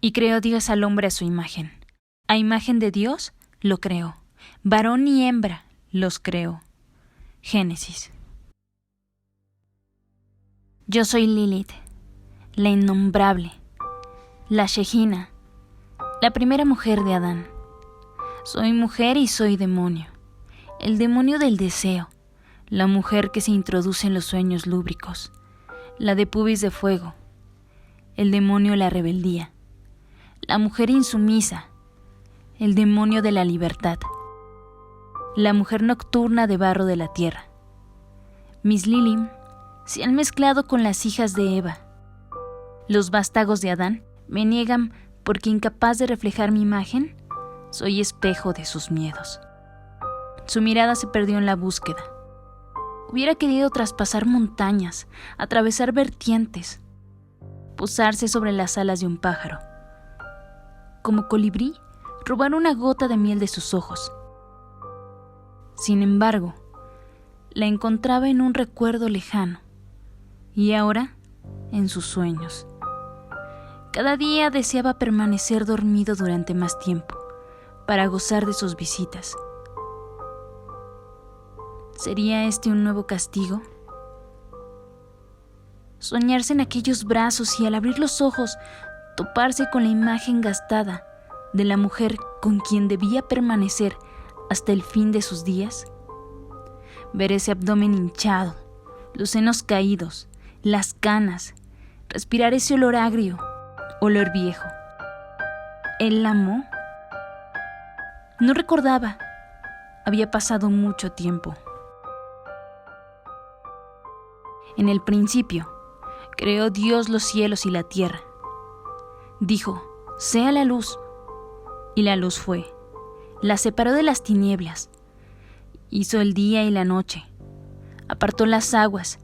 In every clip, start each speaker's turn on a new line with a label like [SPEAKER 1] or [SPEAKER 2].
[SPEAKER 1] Y creó Dios al hombre a su imagen. A imagen de Dios lo creó. Varón y hembra los creó. Génesis. Yo soy Lilith, la innombrable, la Shejina, la primera mujer de Adán. Soy mujer y soy demonio, el demonio del deseo, la mujer que se introduce en los sueños lúbricos, la de pubis de fuego, el demonio de la rebeldía, la mujer insumisa, el demonio de la libertad, la mujer nocturna de barro de la tierra. Mis Lilim se han mezclado con las hijas de Eva. Los vástagos de Adán me niegan porque, incapaz de reflejar mi imagen, soy espejo de sus miedos. Su mirada se perdió en la búsqueda. Hubiera querido traspasar montañas, atravesar vertientes, posarse sobre las alas de un pájaro. Como colibrí, robar una gota de miel de sus ojos. Sin embargo, la encontraba en un recuerdo lejano, y ahora en sus sueños. Cada día deseaba permanecer dormido durante más tiempo, para gozar de sus visitas. ¿Sería este un nuevo castigo? Soñarse en aquellos brazos y, al abrir los ojos, toparse con la imagen gastada de la mujer con quien debía permanecer hasta el fin de sus días. Ver ese abdomen hinchado, los senos caídos, las canas, respirar ese olor agrio, olor viejo. ¿Él la amó? No recordaba. Había pasado mucho tiempo. En el principio, creó Dios los cielos y la tierra. Dijo, sea la luz, y la luz fue. La separó de las tinieblas. Hizo el día y la noche. Apartó las aguas.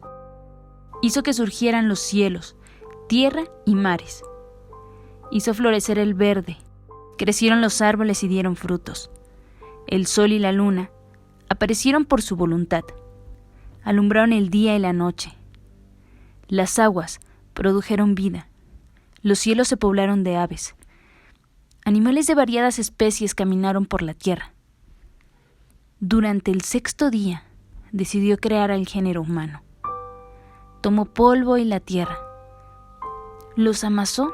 [SPEAKER 1] Hizo que surgieran los cielos, tierra y mares. Hizo florecer el verde. Crecieron los árboles y dieron frutos. El sol y la luna aparecieron por su voluntad. Alumbraron el día y la noche. Las aguas produjeron vida. Los cielos se poblaron de aves. Animales de variadas especies caminaron por la tierra. Durante el sexto día, decidió crear al género humano. Tomó polvo y la tierra. Los amasó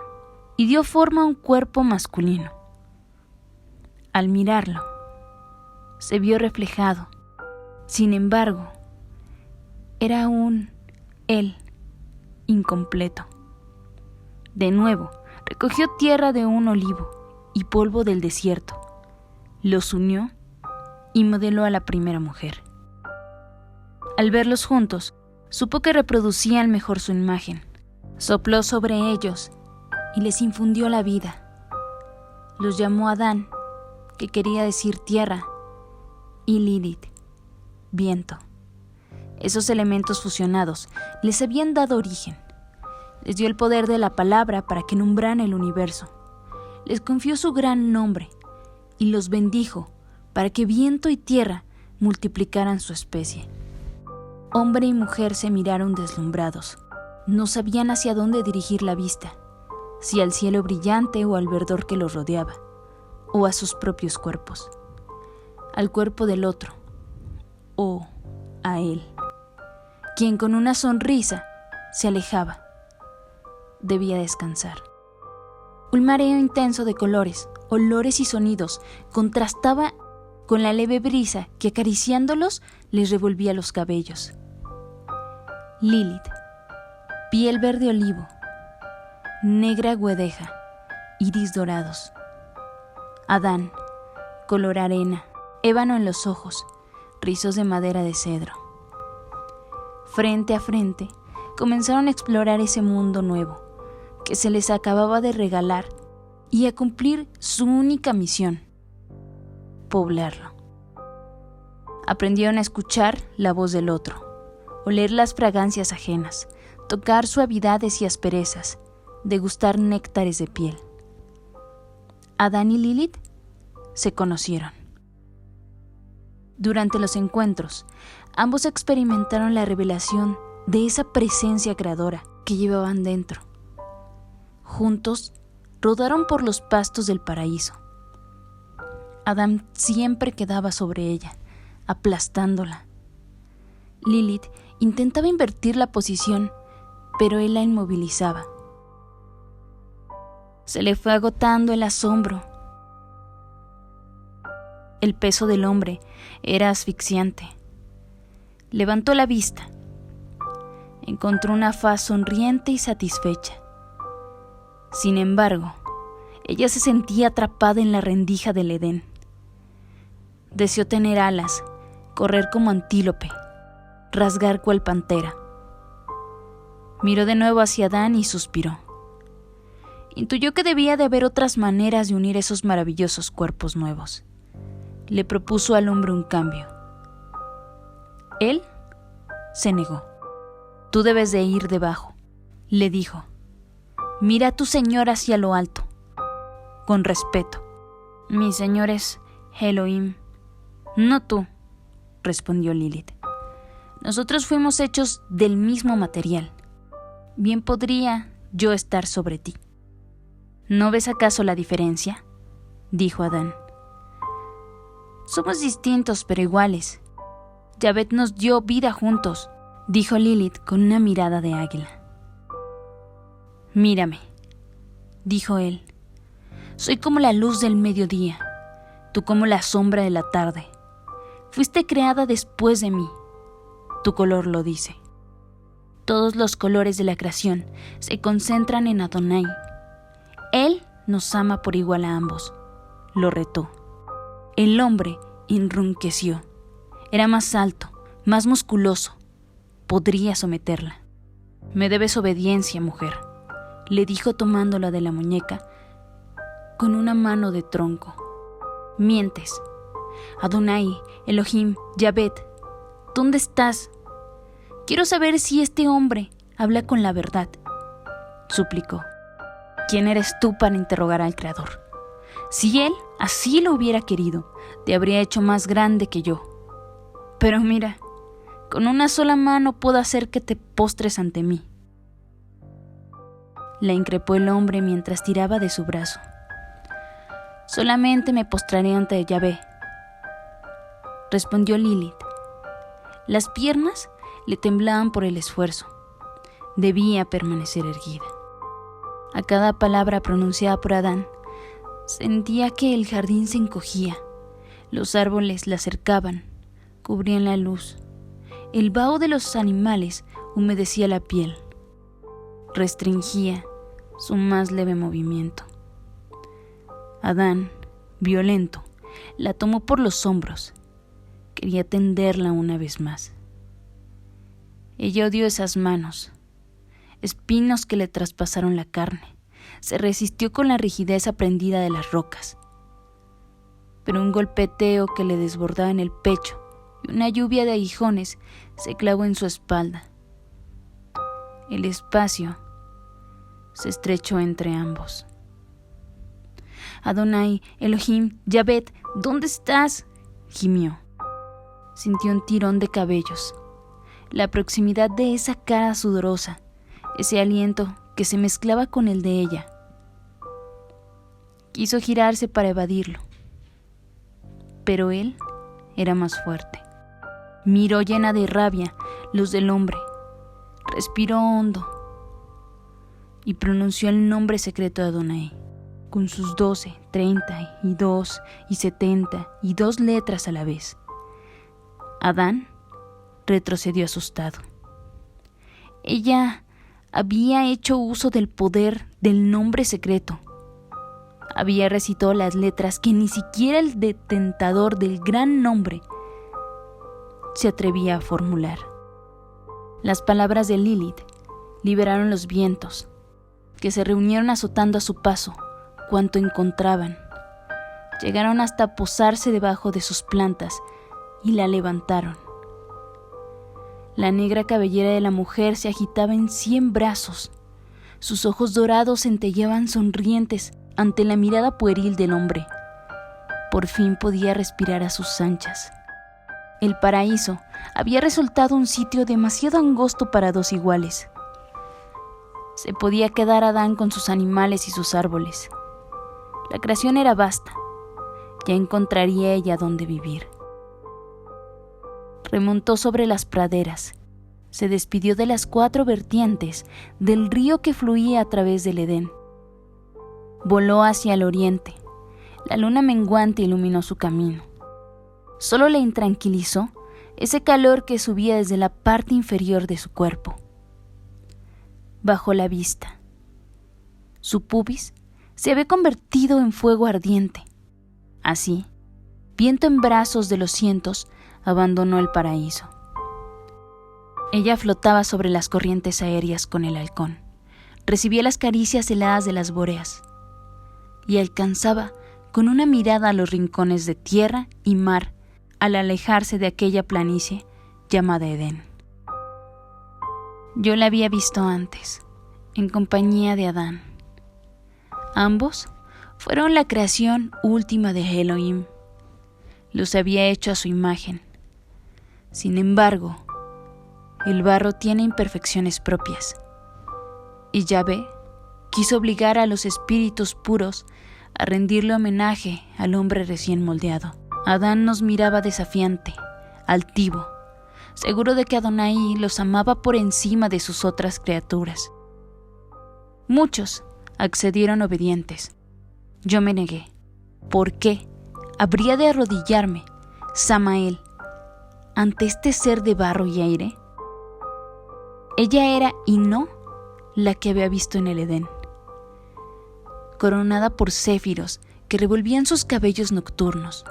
[SPEAKER 1] y dio forma a un cuerpo masculino. Al mirarlo, se vio reflejado. Sin embargo, era aún él, incompleto. De nuevo, recogió tierra de un olivo y polvo del desierto. Los unió y modeló a la primera mujer. Al verlos juntos, supo que reproducían mejor su imagen. Sopló sobre ellos y les infundió la vida. Los llamó Adán, que quería decir tierra, y Lilith, viento. Esos elementos fusionados les habían dado origen. Les dio el poder de la palabra para que nombraran el universo. Les confió su gran nombre y los bendijo para que viento y tierra multiplicaran su especie. Hombre y mujer se miraron deslumbrados. No sabían hacia dónde dirigir la vista, si al cielo brillante o al verdor que los rodeaba, o a sus propios cuerpos, al cuerpo del otro, o a él, quien con una sonrisa se alejaba. Debía descansar. Un mareo intenso de colores, olores y sonidos contrastaba con la leve brisa que, acariciándolos, les revolvía los cabellos. Lilith, piel verde olivo, negra guedeja, iris dorados. Adán, color arena, ébano en los ojos, rizos de madera de cedro. Frente a frente, comenzaron a explorar ese mundo nuevo que se les acababa de regalar y a cumplir su única misión: poblarlo. Aprendieron a escuchar la voz del otro, oler las fragancias ajenas, tocar suavidades y asperezas, degustar néctares de piel. Adán y Lilith se conocieron. Durante los encuentros, ambos experimentaron la revelación de esa presencia creadora que llevaban dentro. Juntos rodaron por los pastos del paraíso. Adán siempre quedaba sobre ella, aplastándola. Lilith intentaba invertir la posición, pero él la inmovilizaba. Se le fue agotando el asombro. El peso del hombre era asfixiante. Levantó la vista. Encontró una faz sonriente y satisfecha. Sin embargo, ella se sentía atrapada en la rendija del Edén. Deseó tener alas, correr como antílope, rasgar cual pantera. Miró de nuevo hacia Adán y suspiró. Intuyó que debía de haber otras maneras de unir esos maravillosos cuerpos nuevos. Le propuso al hombre un cambio. Él se negó. «Tú debes de ir debajo», le dijo. «Mira a tu señor hacia lo alto, con respeto». «Mi señor es Elohim, no tú», respondió Lilith. «Nosotros fuimos hechos del mismo material. Bien podría yo estar sobre ti». «¿No ves acaso la diferencia?», dijo Adán. «Somos distintos pero iguales. Yahvé nos dio vida juntos», dijo Lilith con una mirada de águila. «Mírame», dijo él. «Soy como la luz del mediodía, tú como la sombra de la tarde. Fuiste creada después de mí, tu color lo dice. Todos los colores de la creación se concentran en Adonai. Él nos ama por igual a ambos», lo retó. El hombre enronqueció. Era más alto, más musculoso. Podría someterla. «Me debes obediencia, mujer», le dijo tomándola de la muñeca con una mano de tronco. «Mientes. Adonai, Elohim, Yahvé, ¿dónde estás? Quiero saber si este hombre habla con la verdad», suplicó. «¿Quién eres tú para interrogar al Creador? Si él así lo hubiera querido, te habría hecho más grande que yo. Pero mira, con una sola mano puedo hacer que te postres ante mí», la increpó el hombre mientras tiraba de su brazo. «Solamente me postraré ante Yahvé», respondió Lilith. Las piernas le temblaban por el esfuerzo. Debía permanecer erguida. A cada palabra pronunciada por Adán, sentía que el jardín se encogía. Los árboles la cercaban, cubrían la luz. El vaho de los animales humedecía la piel, restringía su más leve movimiento. Adán, violento, la tomó por los hombros. Quería tenderla una vez más. Ella odió esas manos, espinos que le traspasaron la carne. Se resistió con la rigidez aprendida de las rocas. Pero un golpeteo que le desbordaba en el pecho y una lluvia de aguijones se clavó en su espalda. El espacio se estrechó entre ambos. «Adonai, Elohim, Yahvé, ¿dónde estás?», gimió. Sintió un tirón de cabellos, la proximidad de esa cara sudorosa, ese aliento que se mezclaba con el de ella. Quiso girarse para evadirlo, pero él era más fuerte. Miró llena de rabia los del hombre, respiró hondo y pronunció el nombre secreto de Adonai, con sus 12, 32 y 72 letras a la vez. Adán retrocedió asustado. Ella había hecho uso del poder del nombre secreto. Había recitado las letras que ni siquiera el detentador del gran nombre se atrevía a formular. Las palabras de Lilith liberaron los vientos, que se reunieron azotando a su paso cuanto encontraban. Llegaron hasta posarse debajo de sus plantas y la levantaron. La negra cabellera de la mujer se agitaba en 100 brazos. Sus ojos dorados centelleaban sonrientes ante la mirada pueril del hombre. Por fin podía respirar a sus anchas. El paraíso había resultado un sitio demasiado angosto para dos iguales. Se podía quedar Adán con sus animales y sus árboles. La creación era vasta. Ya encontraría ella dónde vivir. Remontó sobre las praderas. Se despidió de las 4 vertientes del río que fluía a través del Edén. Voló hacia el oriente. La luna menguante iluminó su camino. Solo le intranquilizó ese calor que subía desde la parte inferior de su cuerpo. Bajó la vista. Su pubis se había convertido en fuego ardiente. Así, viento en brazos de los cientos, abandonó el paraíso. Ella flotaba sobre las corrientes aéreas con el halcón. Recibía las caricias heladas de las bóreas y alcanzaba con una mirada a los rincones de tierra y mar al alejarse de aquella planicie llamada Edén. Yo la había visto antes, en compañía de Adán. Ambos fueron la creación última de Elohim. Los había hecho a su imagen. Sin embargo, el barro tiene imperfecciones propias, y Yahvé quiso obligar a los espíritus puros a rendirle homenaje al hombre recién moldeado. Adán nos miraba desafiante, altivo, seguro de que Adonai los amaba por encima de sus otras criaturas. Muchos accedieron obedientes. Yo me negué. ¿Por qué habría de arrodillarme, Samael, ante este ser de barro y aire? Ella era y no la que había visto en el Edén, coronada por céfiros que revolvían sus cabellos nocturnos,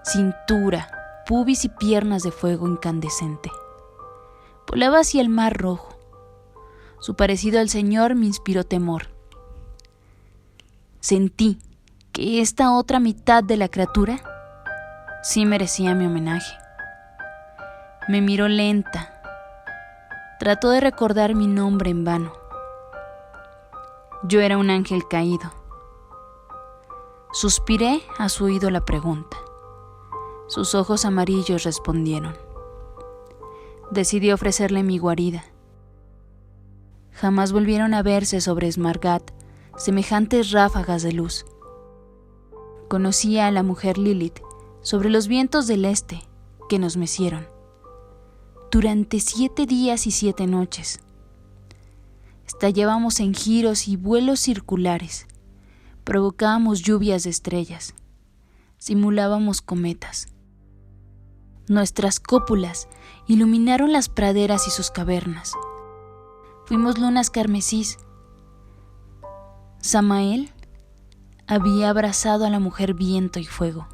[SPEAKER 1] cintura, pubis y piernas de fuego incandescente. Volaba hacia el mar rojo. Su parecido al Señor me inspiró temor. Sentí que esta otra mitad de la criatura sí merecía mi homenaje. Me miró lenta. Trató de recordar mi nombre en vano. Yo era un ángel caído. Suspiré a su oído la pregunta. Sus ojos amarillos respondieron. Decidí ofrecerle mi guarida. Jamás volvieron a verse sobre Smargat semejantes ráfagas de luz. Conocí a la mujer Lilith sobre los vientos del este que nos mecieron. Durante 7 días y 7 noches. Estallábamos en giros y vuelos circulares. Provocábamos lluvias de estrellas. Simulábamos cometas. Nuestras cópulas iluminaron las praderas y sus cavernas. Fuimos lunas carmesís. Samael había abrazado a la mujer viento y fuego.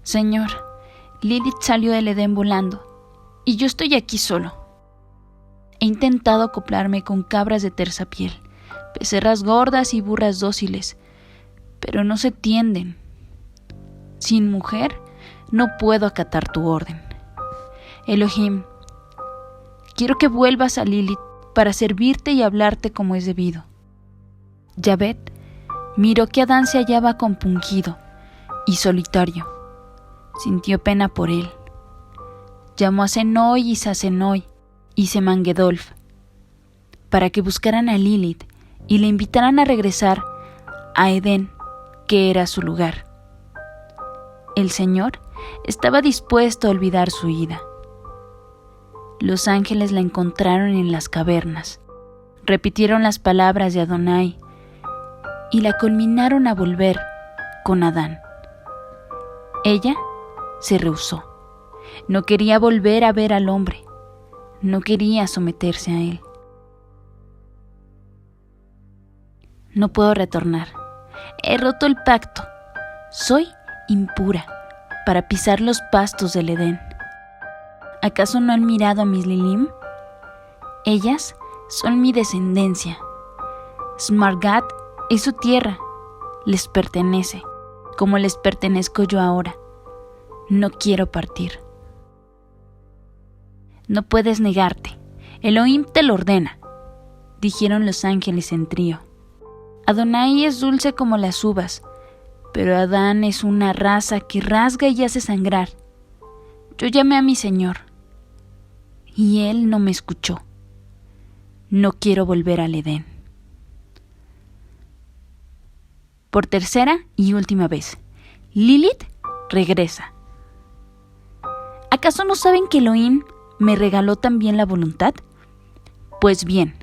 [SPEAKER 1] Señor, Lilith salió del Edén volando, y yo estoy aquí solo. He intentado acoplarme con cabras de tersa piel, becerras gordas y burras dóciles, pero no se tienden. Sin mujer, no puedo acatar tu orden. Elohim, quiero que vuelvas a Lilith para servirte y hablarte como es debido. Yahvé miró que Adán se hallaba compungido y solitario. Sintió pena por él. Llamó a Senoi y Sasenoi y Semangedolf para que buscaran a Lilith y le invitaran a regresar a Edén, que era su lugar. El Señor estaba dispuesto a olvidar su ida. Los ángeles la encontraron en las cavernas, repitieron las palabras de Adonai y la culminaron a volver con Adán. Ella se rehusó. No quería volver a ver al hombre. No quería someterse a él. No puedo retornar. He roto el pacto. Soy impura para pisar los pastos del Edén. ¿Acaso no han mirado a mis Lilim? Ellas son mi descendencia. Smargat es su tierra. Les pertenece, como les pertenezco yo ahora. No quiero partir. No puedes negarte. Elohim te lo ordena, dijeron los ángeles en trío. Adonai es dulce como las uvas, pero Adán es una raza que rasga y hace sangrar. Yo llamé a mi Señor, y Él no me escuchó. No quiero volver al Edén. Por tercera y última vez, Lilith regresa. ¿Acaso no saben que Elohim me regaló también la voluntad? Pues bien,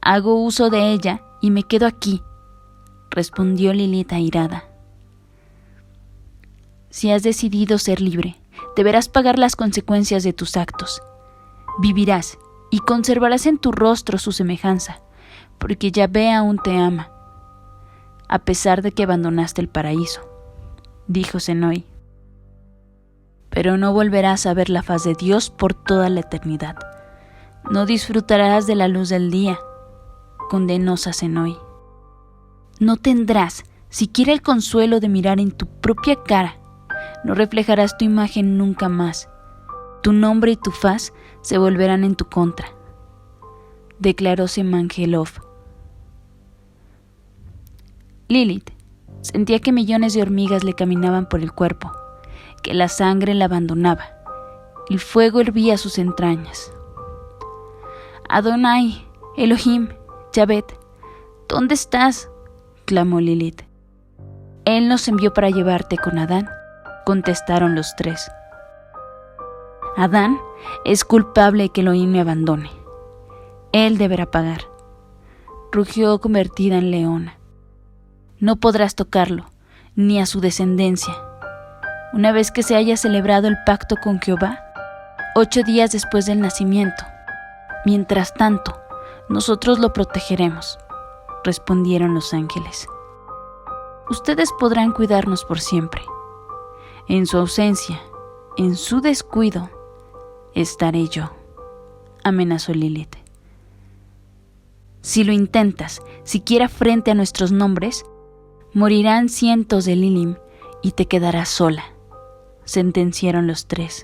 [SPEAKER 1] hago uso de ella y me quedo aquí, respondió Lilith airada. Si has decidido ser libre, deberás pagar las consecuencias de tus actos. Vivirás y conservarás en tu rostro su semejanza, porque Yahvé aún te ama, a pesar de que abandonaste el paraíso, dijo Senoi. Pero no volverás a ver la faz de Dios por toda la eternidad. No disfrutarás de la luz del día, condenó Senoi. No tendrás siquiera el consuelo de mirar en tu propia cara. No reflejarás tu imagen nunca más. Tu nombre y tu faz se volverán en tu contra, declaró Semangelov. Lilith sentía que millones de hormigas le caminaban por el cuerpo, que la sangre la abandonaba. El fuego hervía sus entrañas. Adonai, Elohim, Yahvé, ¿dónde estás?, clamó Lilith. Él nos envió para llevarte con Adán, contestaron los tres. Adán es culpable de que Elohim me abandone. Él deberá pagar, rugió convertida en leona. No podrás tocarlo, ni a su descendencia. Una vez que se haya celebrado el pacto con Jehová, 8 días después del nacimiento. Mientras tanto, nosotros lo protegeremos, respondieron los ángeles. Ustedes podrán cuidarnos por siempre. En su ausencia, en su descuido, estaré yo, amenazó Lilith. Si lo intentas, siquiera frente a nuestros nombres, morirán cientos de Lilim y te quedarás sola, sentenciaron los tres.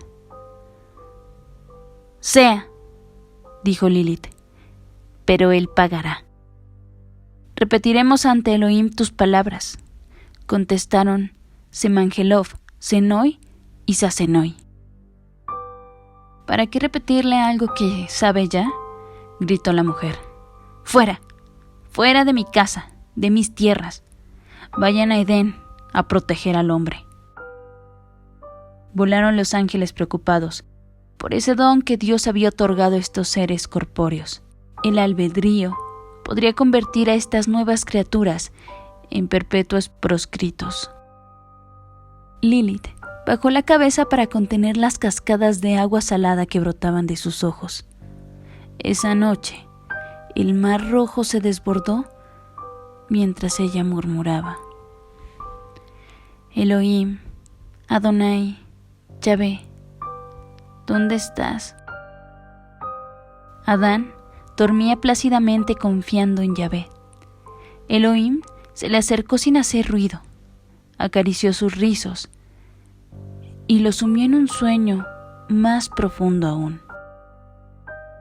[SPEAKER 1] Sea, dijo Lilith, pero él pagará. Repetiremos ante Elohim tus palabras, contestaron Semangelov, Senoi y Sasenoi. ¿Para qué repetirle algo que sabe ya?, gritó la mujer. ¡Fuera! ¡Fuera de mi casa, de mis tierras! Vayan a Edén a proteger al hombre. Volaron los ángeles preocupados por ese don que Dios había otorgado a estos seres corpóreos. El albedrío podría convertir a estas nuevas criaturas en perpetuos proscritos. Lilith bajó la cabeza para contener las cascadas de agua salada que brotaban de sus ojos. Esa noche, el mar rojo se desbordó mientras ella murmuraba: Elohim, Adonai, Yahvé, ¿dónde estás? Adán dormía plácidamente confiando en Yahvé. Elohim se le acercó sin hacer ruido, acarició sus rizos y lo sumió en un sueño más profundo aún.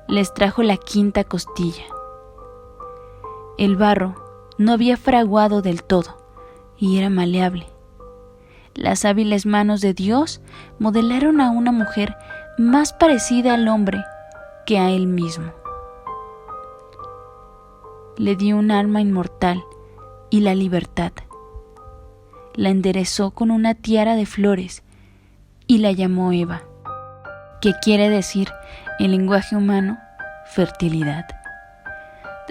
[SPEAKER 1] Les trajo la quinta costilla. El barro no había fraguado del todo y era maleable. Las hábiles manos de Dios modelaron a una mujer más parecida al hombre que a él mismo. Le dio un alma inmortal y la libertad. La enderezó con una tiara de flores y la llamó Eva, que quiere decir en lenguaje humano fertilidad.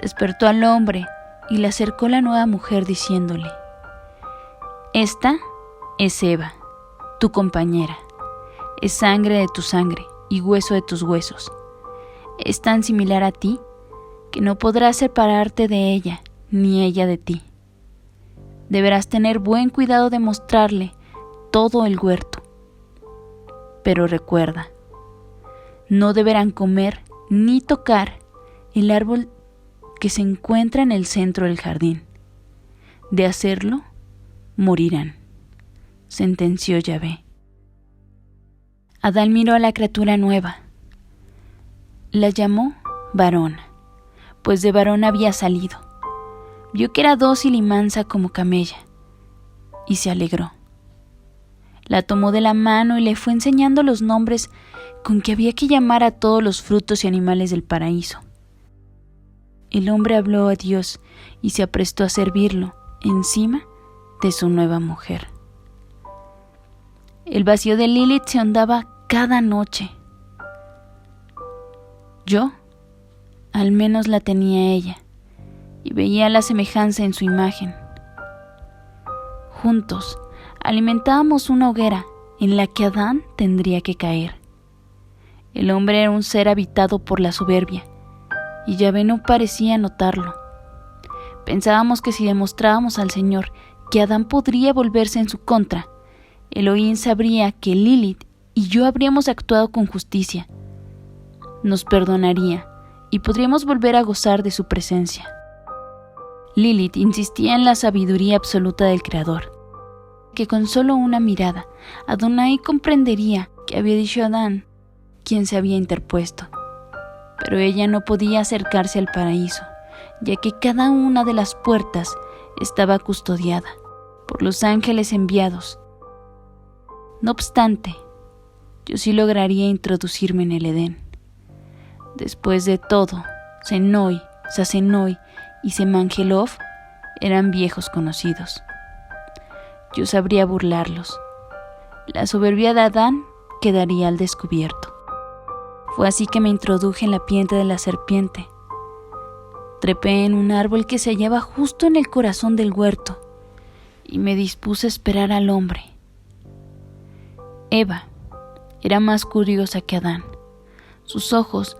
[SPEAKER 1] Despertó al hombre y le acercó la nueva mujer diciéndole: Esta es Eva, tu compañera, es sangre de tu sangre y hueso de tus huesos. Es tan similar a ti que no podrás separarte de ella ni ella de ti. Deberás tener buen cuidado de mostrarle todo el huerto. Pero recuerda, no deberán comer ni tocar el árbol que se encuentra en el centro del jardín. De hacerlo, morirán, sentenció Yahvé. Adán miró a la criatura nueva. La llamó varona, pues de varón había salido. Vio que era dócil y mansa como camella, y se alegró. La tomó de la mano y le fue enseñando los nombres con que había que llamar a todos los frutos y animales del paraíso. El hombre habló a Dios y se aprestó a servirlo encima de su nueva mujer. El vacío de Lilith se ahondaba cada noche. Yo, al menos, la tenía ella y veía la semejanza en su imagen. Juntos alimentábamos una hoguera en la que Adán tendría que caer. El hombre era un ser habitado por la soberbia, y Yahvé no parecía notarlo. Pensábamos que si demostrábamos al Señor que Adán podría volverse en su contra, Elohim sabría que Lilith y yo habríamos actuado con justicia. Nos perdonaría y podríamos volver a gozar de su presencia. Lilith insistía en la sabiduría absoluta del Creador, que con solo una mirada Adonai comprendería que había dicho Adán quien se había interpuesto. Pero ella no podía acercarse al paraíso, ya que cada una de las puertas estaba custodiada por los ángeles enviados. No obstante, yo sí lograría introducirme en el Edén. Después de todo, Senoi, Sasenoi y Semangelov eran viejos conocidos. Yo sabría burlarlos. La soberbia de Adán quedaría al descubierto. Fue así que me introduje en la piel de la serpiente. Trepé en un árbol que se hallaba justo en el corazón del huerto y me dispuse a esperar al hombre. Eva era más curiosa que Adán. Sus ojos,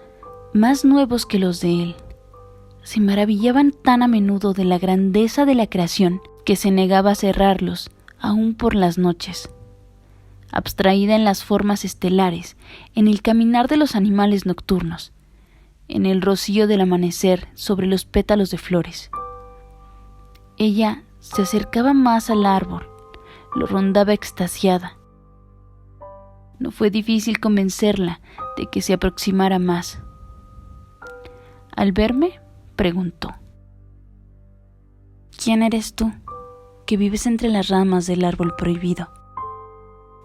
[SPEAKER 1] más nuevos que los de él, se maravillaban tan a menudo de la grandeza de la creación que se negaba a cerrarlos aún por las noches. Abstraída en las formas estelares, en el caminar de los animales nocturnos, en el rocío del amanecer sobre los pétalos de flores. Ella se acercaba más al árbol, lo rondaba extasiada. No fue difícil convencerla de que se aproximara más. Al verme, preguntó: ¿Quién eres tú, que vives entre las ramas del árbol prohibido?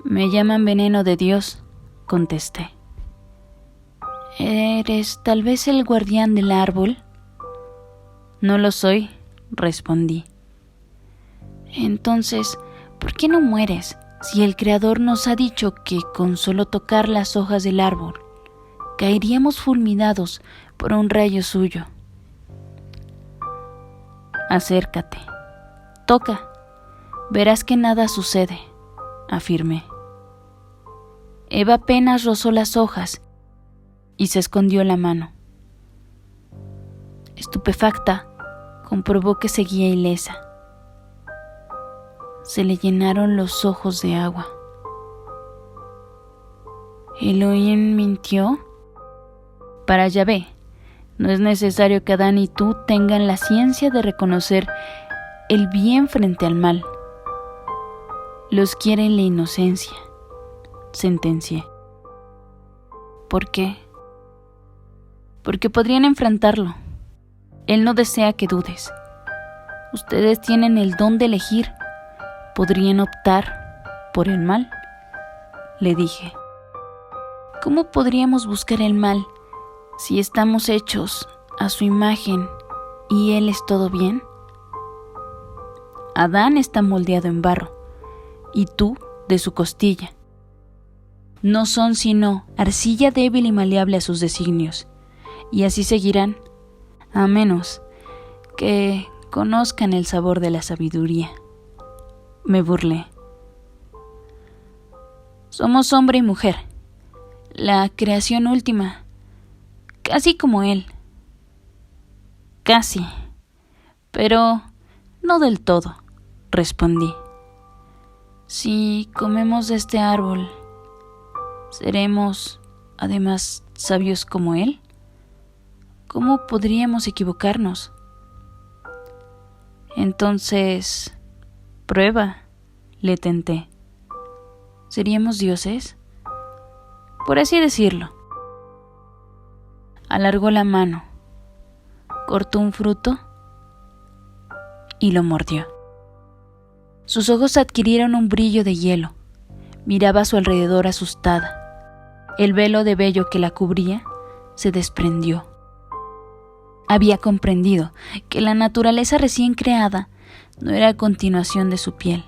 [SPEAKER 1] Me llaman veneno de Dios, contesté. ¿Eres tal vez el guardián del árbol? No lo soy, respondí. Entonces, ¿por qué no mueres si el Creador nos ha dicho que con solo tocar las hojas del árbol caeríamos fulminados por un rayo suyo? Acércate, toca, verás que nada sucede, afirmé. Eva apenas rozó las hojas y se escondió la mano. Estupefacta, comprobó que seguía ilesa. Se le llenaron los ojos de agua. ¿Elohim mintió? Para Yahvé, no es necesario que Adán y tú tengan la ciencia de reconocer el bien frente al mal. Los quiere en la inocencia, sentencié. ¿Por qué? Porque podrían enfrentarlo. Él no desea que dudes. Ustedes tienen el don de elegir. ¿Podrían optar por el mal?, le dije. ¿Cómo podríamos buscar el mal si estamos hechos a su imagen y Él es todo bien? Adán está moldeado en barro, y tú de su costilla. No son sino arcilla débil y maleable a sus designios, y así seguirán, a menos que conozcan el sabor de la sabiduría. Me burlé. Somos hombre y mujer, la creación última, casi como Él. Casi, pero no del todo, respondí. Si comemos de este árbol, ¿seremos además sabios como Él? ¿Cómo podríamos equivocarnos? Entonces, prueba, le tenté. ¿Seríamos dioses? Por así decirlo. Alargó la mano, cortó un fruto y lo mordió. Sus ojos adquirieron un brillo de hielo. Miraba a su alrededor asustada. El velo de vello que la cubría se desprendió. Había comprendido que la naturaleza recién creada no era continuación de su piel.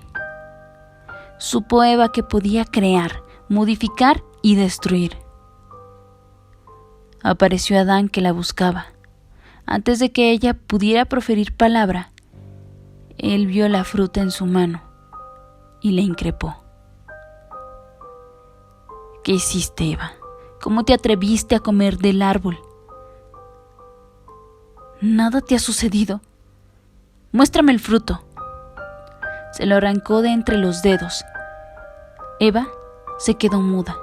[SPEAKER 1] Supo Eva que podía crear, modificar y destruir. Apareció Adán, que la buscaba. Antes de que ella pudiera proferir palabra, él vio la fruta en su mano y le increpó. ¿Qué hiciste, Eva? ¿Cómo te atreviste a comer del árbol? Nada te ha sucedido. Muéstrame el fruto. Se lo arrancó de entre los dedos. Eva se quedó muda.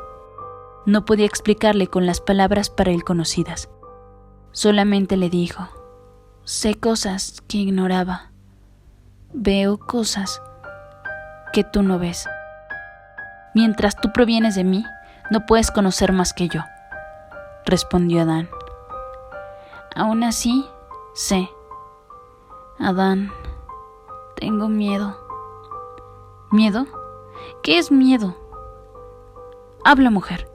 [SPEAKER 1] No podía explicarle con las palabras para él conocidas. Solamente le dijo: sé cosas que ignoraba. Veo cosas que tú no ves. Mientras tú provienes de mí, no puedes conocer más que yo, respondió Adán. Aún así, sé. Adán, tengo miedo. ¿Miedo? ¿Qué es miedo? Habla, mujer.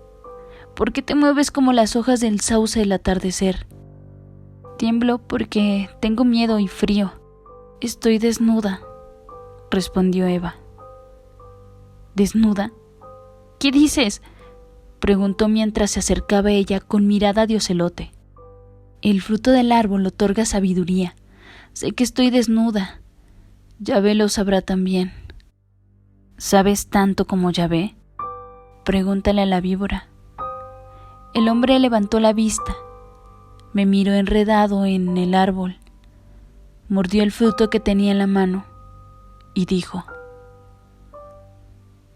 [SPEAKER 1] ¿Por qué te mueves como las hojas del sauce del atardecer? Tiemblo porque tengo miedo y frío. Estoy desnuda, respondió Eva. ¿Desnuda? ¿Qué dices?, preguntó mientras se acercaba a ella con mirada de ocelote. El fruto del árbol otorga sabiduría. Sé que estoy desnuda. Yahvé lo sabrá también. ¿Sabes tanto como Yahvé?, pregúntale a la víbora. El hombre levantó la vista, me miró enredado en el árbol, mordió el fruto que tenía en la mano y dijo: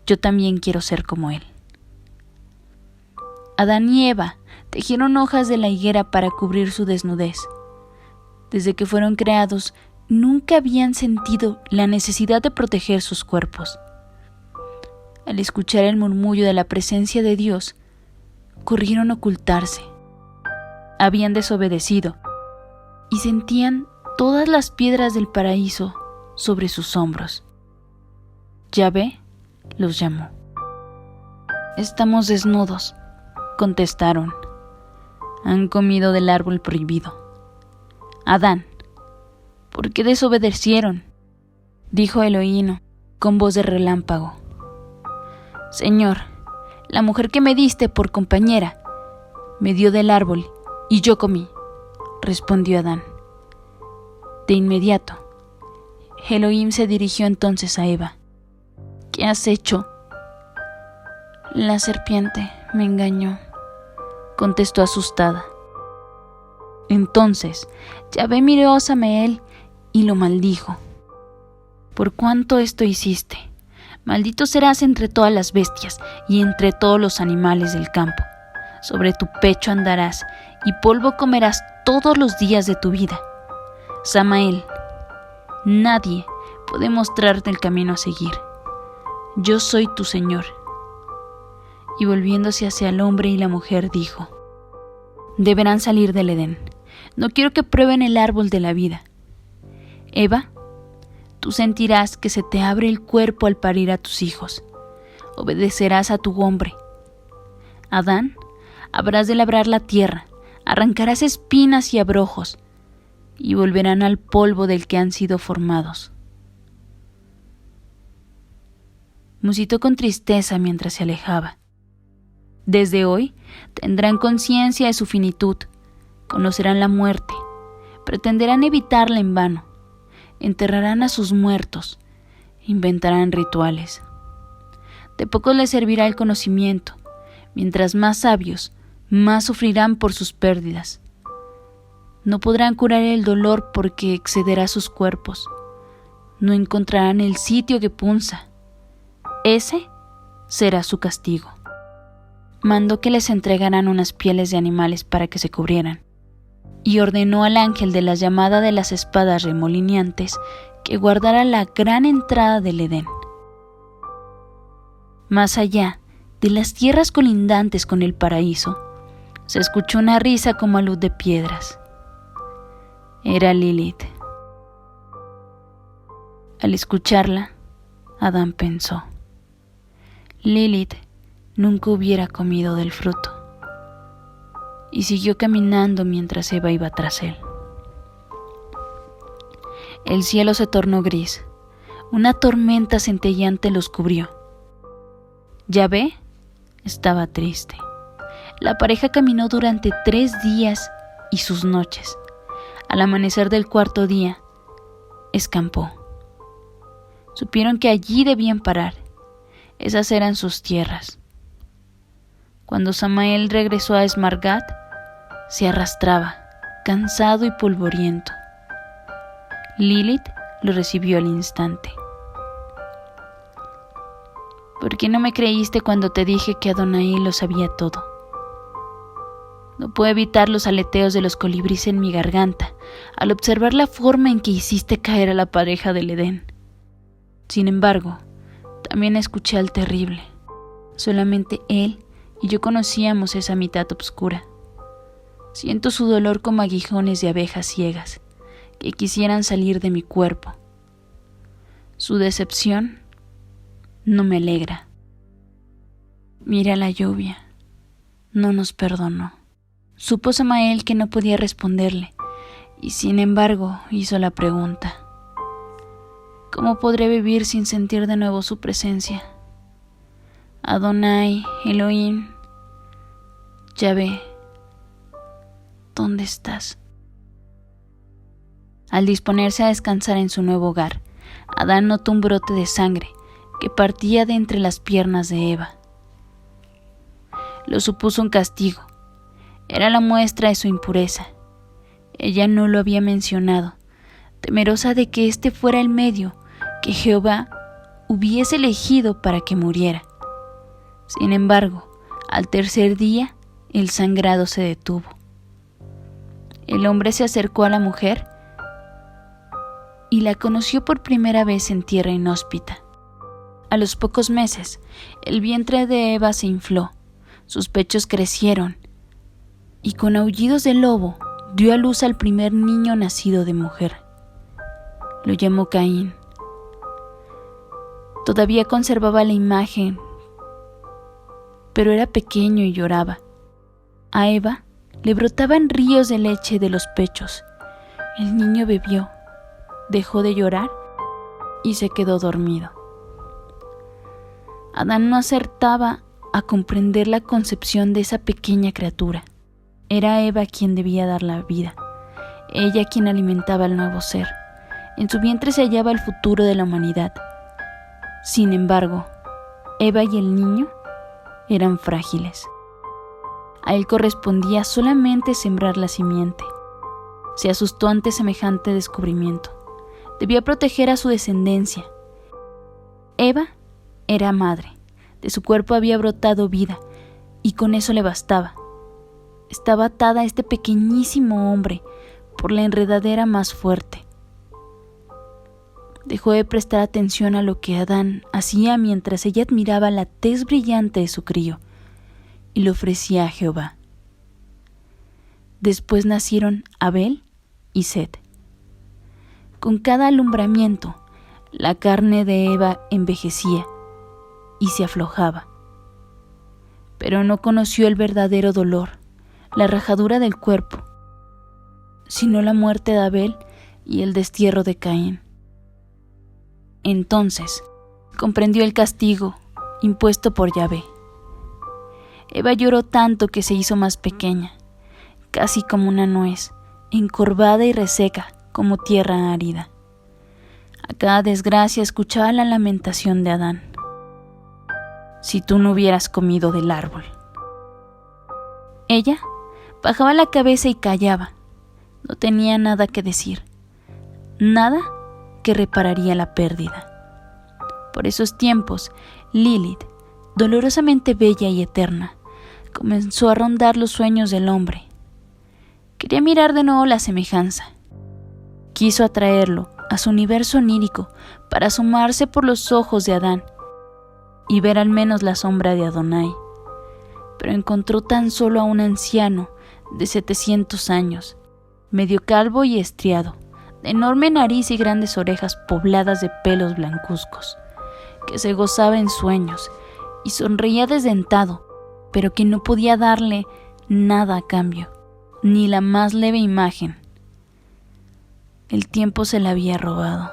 [SPEAKER 1] yo también quiero ser como él. Adán y Eva tejieron hojas de la higuera para cubrir su desnudez. Desde que fueron creados, nunca habían sentido la necesidad de proteger sus cuerpos. Al escuchar el murmullo de la presencia de Dios, corrieron a ocultarse. Habían desobedecido y sentían todas las piedras del paraíso sobre sus hombros. Yahvé los llamó. Estamos desnudos, contestaron. Han comido del árbol prohibido. Adán, ¿por qué desobedecieron?, dijo Elohim con voz de relámpago. Señor, la mujer que me diste por compañera me dio del árbol y yo comí, respondió Adán. De inmediato, Elohim se dirigió entonces a Eva. ¿Qué has hecho? La serpiente me engañó, contestó asustada. Entonces Yahvé miró a Samael y lo maldijo. ¿Por cuánto esto hiciste? Maldito serás entre todas las bestias y entre todos los animales del campo. Sobre tu pecho andarás y polvo comerás todos los días de tu vida. Samael, nadie puede mostrarte el camino a seguir. Yo soy tu Señor. Y volviéndose hacia el hombre y la mujer dijo: deberán salir del Edén. No quiero que prueben el árbol de la vida. Eva, tú sentirás que se te abre el cuerpo al parir a tus hijos. Obedecerás a tu hombre. Adán, habrás de labrar la tierra, arrancarás espinas y abrojos, y volverán al polvo del que han sido formados. Musitó con tristeza mientras se alejaba. Desde hoy tendrán conciencia de su finitud, conocerán la muerte, pretenderán evitarla en vano, enterrarán a sus muertos, inventarán rituales. De poco les servirá el conocimiento, mientras más sabios, más sufrirán por sus pérdidas. No podrán curar el dolor porque excederá sus cuerpos, no encontrarán el sitio que punza. Ese será su castigo. Mandó que les entregaran unas pieles de animales para que se cubrieran, y ordenó al ángel de la llamada de las espadas remolineantes que guardara la gran entrada del Edén. Más allá de las tierras colindantes con el paraíso, se escuchó una risa como a luz de piedras. Era Lilith. Al escucharla, Adán pensó. Lilith nunca hubiera comido del fruto. Y siguió caminando mientras Eva iba tras él. El cielo se tornó gris. Una tormenta centelleante los cubrió. Yahvé estaba triste. La pareja caminó durante 3 días y sus noches. Al amanecer del 4.º día, escampó. Supieron que allí debían parar. Esas eran sus tierras. Cuando Samael regresó a Esmargat, se arrastraba, cansado y polvoriento. Lilith lo recibió al instante. ¿Por qué no me creíste cuando te dije que Adonai lo sabía todo? No puedo evitar los aleteos de los colibríes en mi garganta al observar la forma en que hiciste caer a la pareja del Edén. Sin embargo, también escuché al terrible. Solamente él y yo conocíamos esa mitad oscura. Siento su dolor como aguijones de abejas ciegas que quisieran salir de mi cuerpo. Su decepción no me alegra. Mira la lluvia. No nos perdonó. Supo Samael que no podía responderle, y sin embargo hizo la pregunta. ¿Cómo podré vivir sin sentir de nuevo su presencia? Adonai, Elohim, Yahvé, ¿dónde estás? Al disponerse a descansar en su nuevo hogar, Adán notó un brote de sangre que partía de entre las piernas de Eva. Lo supuso un castigo. Era la muestra de su impureza. Ella no lo había mencionado, temerosa de que este fuera el medio que Jehová hubiese elegido para que muriera. Sin embargo, al 3.er día, el sangrado se detuvo. El hombre se acercó a la mujer y la conoció por primera vez en tierra inhóspita. A los pocos meses, el vientre de Eva se infló, sus pechos crecieron, y con aullidos de lobo dio a luz al primer niño nacido de mujer. Lo llamó Caín. Todavía conservaba la imagen, pero era pequeño y lloraba. A Eva le brotaban ríos de leche de los pechos. El niño bebió, dejó de llorar y se quedó dormido. Adán no acertaba a comprender la concepción de esa pequeña criatura. Era Eva quien debía dar la vida, ella quien alimentaba al nuevo ser. En su vientre se hallaba el futuro de la humanidad. Sin embargo, Eva y el niño eran frágiles. A él correspondía solamente sembrar la simiente. Se asustó ante semejante descubrimiento. Debía proteger a su descendencia. Eva era madre. De su cuerpo había brotado vida, y con eso le bastaba. Estaba atada a este pequeñísimo hombre por la enredadera más fuerte. Dejó de prestar atención a lo que Adán hacía mientras ella admiraba la tez brillante de su crío y lo ofrecía a Jehová. Después nacieron Abel y Set. Con cada alumbramiento, la carne de Eva envejecía y se aflojaba, pero no conoció el verdadero dolor, la rajadura del cuerpo, sino la muerte de Abel y el destierro de Caín. Entonces comprendió el castigo impuesto por Yahvé. Eva lloró tanto que se hizo más pequeña, casi como una nuez, encorvada y reseca como tierra árida. A cada desgracia escuchaba la lamentación de Adán. Si tú no hubieras comido del árbol. Ella bajaba la cabeza y callaba. No tenía nada que decir, nada que repararía la pérdida. Por esos tiempos, Lilith, dolorosamente bella y eterna, comenzó a rondar los sueños del hombre. Quería mirar de nuevo la semejanza. Quiso atraerlo a su universo onírico para asomarse por los ojos de Adán y ver al menos la sombra de Adonai. Pero encontró tan solo a un anciano de 700 años, medio calvo y estriado, de enorme nariz y grandes orejas pobladas de pelos blancuzcos, que se gozaba en sueños y sonreía desdentado, pero que no podía darle nada a cambio, ni la más leve imagen. El tiempo se la había robado.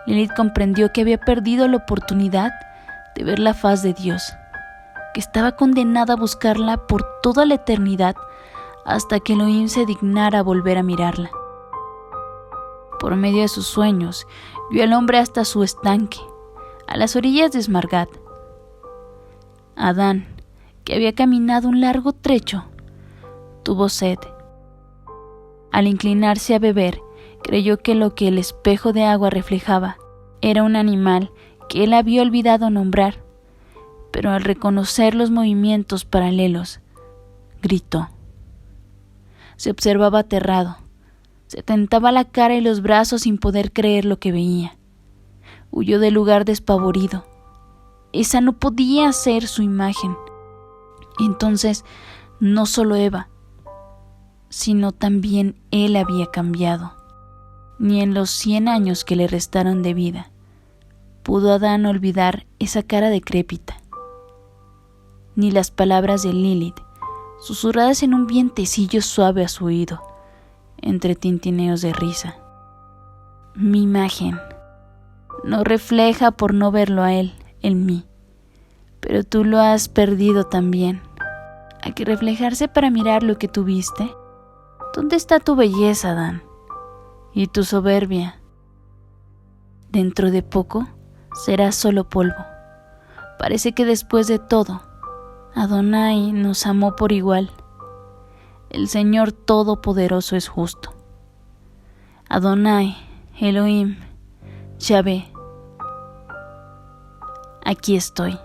[SPEAKER 1] Lilith comprendió que había perdido la oportunidad de ver la faz de Dios, que estaba condenada a buscarla por toda la eternidad hasta que Elohim se dignara a volver a mirarla. Por medio de sus sueños, vio al hombre hasta su estanque, a las orillas de Smargat. Adán, que había caminado un largo trecho, tuvo sed. Al inclinarse a beber, creyó que lo que el espejo de agua reflejaba era un animal que él había olvidado nombrar, pero al reconocer los movimientos paralelos, gritó. Se observaba aterrado, se tentaba la cara y los brazos sin poder creer lo que veía. Huyó del lugar despavorido. Esa no podía ser su imagen. Entonces, no solo Eva, sino también él había cambiado. Ni en los 100 años que le restaron de vida pudo Adán olvidar esa cara decrépita, ni las palabras de Lilith, susurradas en un vientecillo suave a su oído, entre tintineos de risa. Mi imagen no refleja por no verlo a él en mí, pero tú lo has perdido también. ¿Hay que reflejarse para mirar lo que tuviste? ¿Dónde está tu belleza, Adán? ¿Y tu soberbia? Dentro de poco serás solo polvo. Parece que después de todo, Adonai nos amó por igual. El Señor Todopoderoso es justo. Adonai, Elohim, Yahvé, aquí estoy.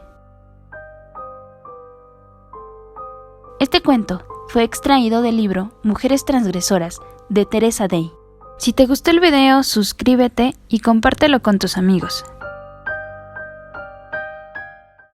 [SPEAKER 1] Este cuento fue extraído del libro Mujeres Transgresoras de Teresa Day. Si te gustó el video, suscríbete y compártelo con tus amigos.